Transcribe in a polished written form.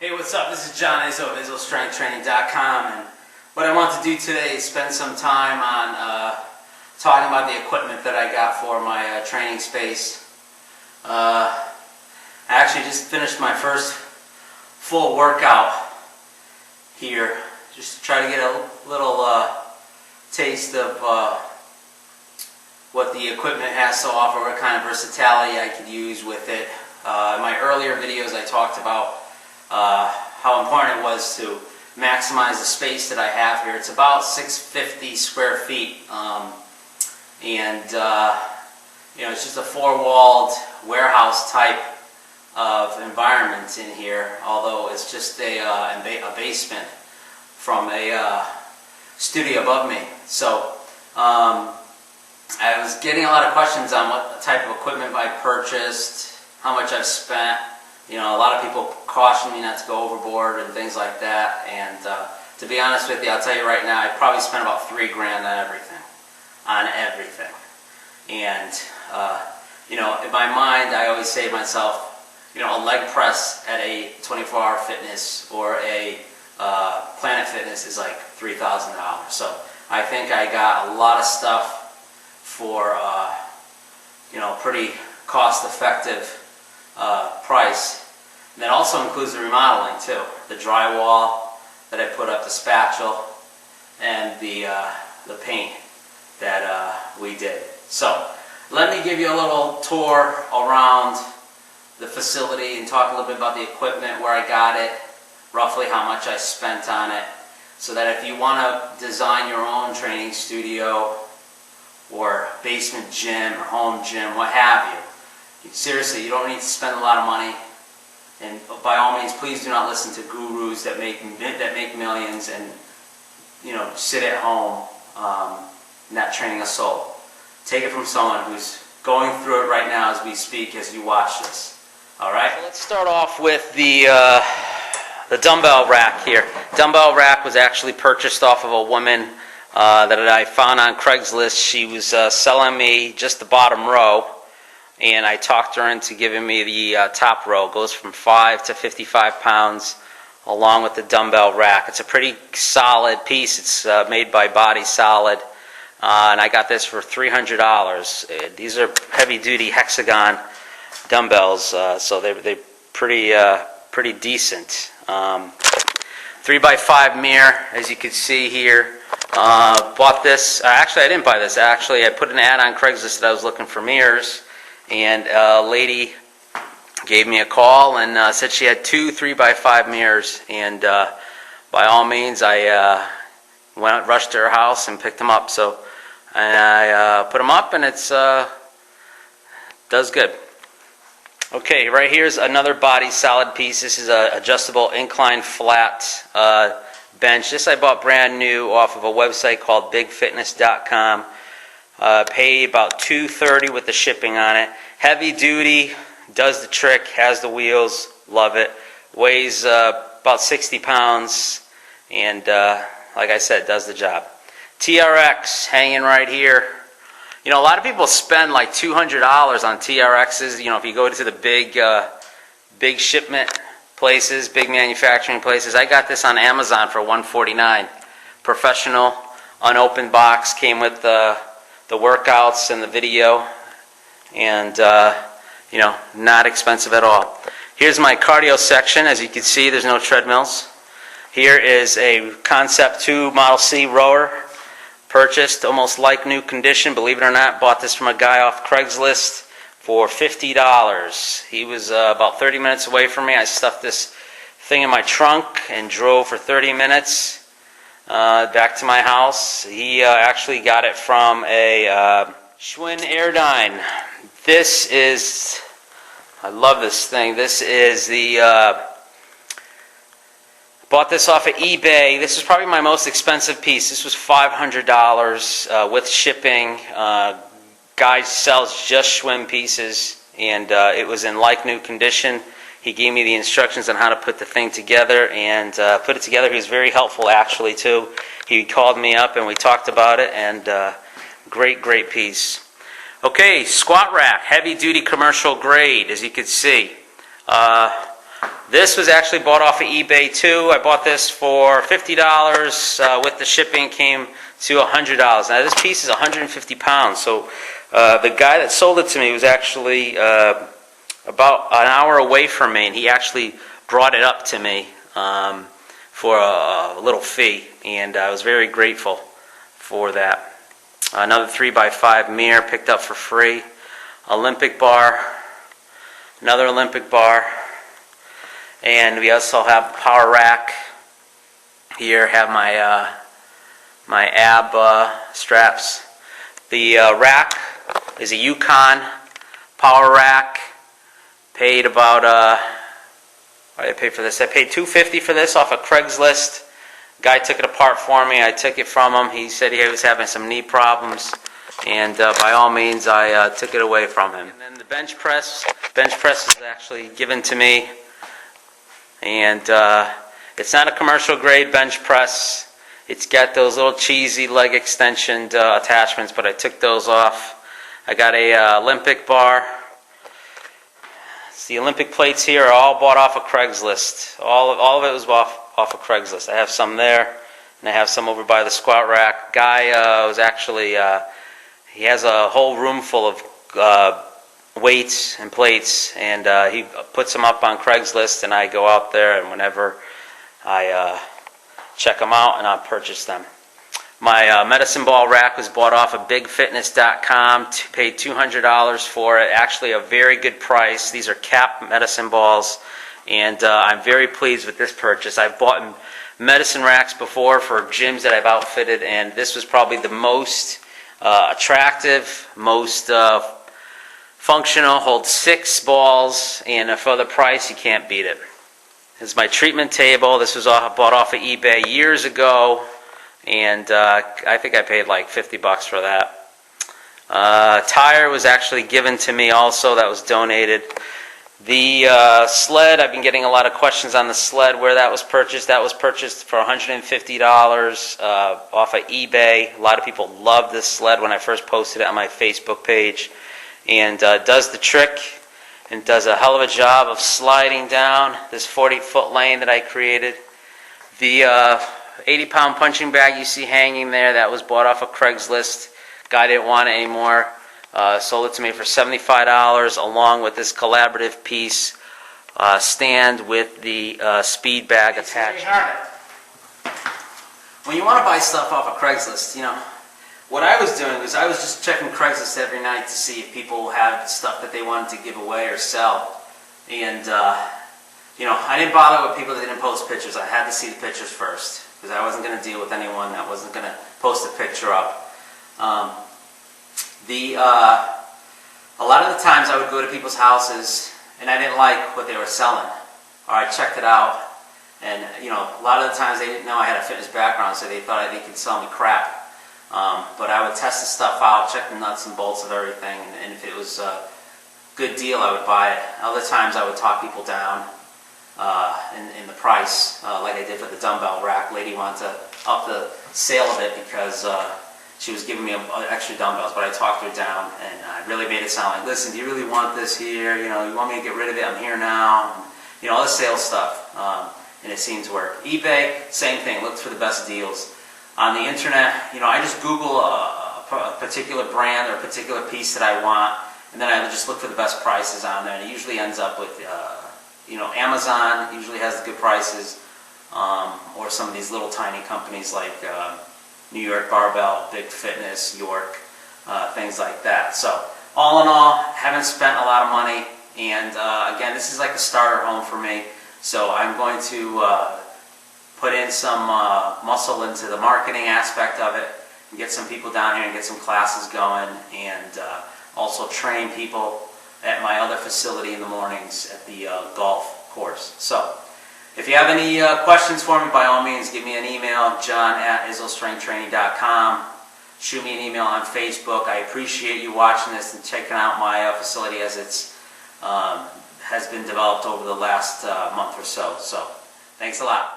Hey, what's up? This is John Izzo of IzzoStrengthTraining.com, and what I want to do today is spend some time on talking about the equipment that I got for my training space. I actually just finished my first full workout here, just to try to get a little taste of what the equipment has to offer, what kind of versatility I could use with it. In my earlier videos I talked about how important it was to maximize the space that I have here. It's about 650 square feet, and it's just a four-walled warehouse type of environment in here, although it's just a basement from a studio above me. So I was getting a lot of questions on what type of equipment I purchased, how much I've spent. A lot of people caution me not to go overboard and things like that. And to be honest with you, I'll tell you right now, I probably spent about $3 grand on everything. And in my mind, I always say to myself, a leg press at a 24-hour fitness or a Planet Fitness is like $3,000. So I think I got a lot of stuff for pretty cost-effective price. And that also includes the remodeling too. The drywall that I put up, the spatula, and the paint that we did. So let me give you a little tour around the facility and talk a little bit about the equipment, where I got it, roughly how much I spent on it, so that if you want to design your own training studio or basement gym or home gym, what have you, seriously, you don't need to spend a lot of money. And by all means, please do not listen to gurus that make millions and sit at home not training a soul. Take it from someone who's going through it right now as we speak, as you watch this. All right. So let's start off with the dumbbell rack here. Dumbbell rack was actually purchased off of a woman that I found on Craigslist. She was selling me just the bottom row, and I talked her into giving me the top row. It goes from 5 to 55 pounds along with the dumbbell rack. It's a pretty solid piece. It's made by Body Solid, and I got this for $300. These are heavy-duty hexagon dumbbells, so they're pretty decent. 3x5 mirror, as you can see here. Bought this. Actually, I didn't buy this. Actually, I put an ad on Craigslist that I was looking for mirrors, and a lady gave me a call and said she had 2 3x5 mirrors, and by all means I rushed to her house and picked them up. So I put them up, and it's does good. Okay, right here's another Body Solid piece. This is an adjustable incline flat bench. This I bought brand new off of a website called bigfitness.com. Paid about $230 with the shipping on it. Heavy duty, does the trick, has the wheels, love it. Weighs about 60 pounds, and like I said, does the job. TRX hanging right here. A lot of people spend like $200 on TRXs. If you go to the big shipment places, big manufacturing places. I got this on Amazon for $149. Professional, unopened box, came with the workouts and the video, and not expensive at all. Here's my cardio section. As you can see, there's no treadmills. Here is a Concept 2 Model C rower, purchased almost like new condition, believe it or not. Bought this from a guy off Craigslist for $50. He was about 30 minutes away from me. I stuffed this thing in my trunk and drove for 30 minutes back to my house. He actually got it from a Schwinn Airdyne. This is, I love this thing. This is bought this off of eBay. This is probably my most expensive piece. This was $500 with shipping. Guy sells just Schwinn pieces, and it was in like new condition. He gave me the instructions on how to put the thing together and put it together. He was very helpful, actually, too. He called me up and we talked about it, and great piece. Okay, squat rack, heavy duty commercial grade, as you can see. This was actually bought off of eBay too. I bought this for $50. With the shipping came to $100. Now this piece is 150 pounds. So the guy that sold it to me was actually about an hour away from me, and he actually brought it up to me for a little fee, and I was very grateful for that. Another 3x5 mirror picked up for free. Olympic bar, another Olympic bar, and we also have the power rack here. Have my my ab straps. The rack is a Yukon power rack. Paid about what did I pay for this? I paid $250 for this off of Craigslist. Guy took it apart for me. I took it from him. He said he was having some knee problems, and by all means, I took it away from him. And then the bench press. Bench press is actually given to me, and it's not a commercial grade bench press. It's got those little cheesy leg extension attachments, but I took those off. I got a Olympic bar. The Olympic plates here are all bought off of Craigslist. All of it was off of Craigslist. I have some there, and I have some over by the squat rack. Guy was actually, he has a whole room full of weights and plates, and he puts them up on Craigslist, and I go out there, and whenever I check them out, and I purchase them. My medicine ball rack was bought off of bigfitness.com. Paid $200 for it. Actually, a very good price. These are cap medicine balls, and I'm very pleased with this purchase. I've bought medicine racks before for gyms that I've outfitted, and this was probably the most attractive, most functional. Holds 6 balls, and for the price, you can't beat it. This is my treatment table. This was bought off of eBay years ago. And I think I paid like $50 for that. Tire was actually given to me also. That was donated. The sled, I've been getting a lot of questions on the sled, where that was purchased. That was purchased for $150 off of eBay. A lot of people loved this sled when I first posted it on my Facebook page. And does the trick and does a hell of a job of sliding down this 40-foot lane that I created. The 80-pound punching bag you see hanging there, that was bought off of Craigslist. Guy didn't want it anymore. Sold it to me for $75, along with this collaborative piece stand with the speed bag attached. When you want to buy stuff off of Craigslist, you know, what I was doing was I was just checking Craigslist every night to see if people had stuff that they wanted to give away or sell. And you know, I didn't bother with people that didn't post pictures. I had to see the pictures first, because I wasn't going to deal with anyone that wasn't going to post a picture up. A lot of the times I would go to people's houses and I didn't like what they were selling, or I checked it out, and you know, a lot of the times they didn't know I had a fitness background, so they thought they could sell me crap. But I would test the stuff out, check the nuts and bolts of everything, and if it was a good deal, I would buy it. Other times I would talk people down in the price, like I did for the dumbbell rack. Lady wanted to up the sale of it because she was giving me extra dumbbells, but I talked her down, and I really made it sound like, listen, do you really want this here? You know, you want me to get rid of it? I'm here now. And, you know, all the sales stuff, and it seemed to work. eBay, same thing. Looked for the best deals. On the internet, you know, I just Google a particular brand or a particular piece that I want, and then I would just look for the best prices on there, and it usually ends up with you know, Amazon usually has the good prices, or some of these little tiny companies like New York Barbell, Big Fitness, York, things like that. So all in all, haven't spent a lot of money, and again, this is like a starter home for me. So I'm going to put in some muscle into the marketing aspect of it, and get some people down here and get some classes going, and also train people at my other facility in the mornings at the golf course. So if you have any questions for me, by all means, give me an email, john@izzlestrengthtraining.com. Shoot me an email on Facebook. I appreciate you watching this and checking out my facility as it's has been developed over the last month or so. So thanks a lot.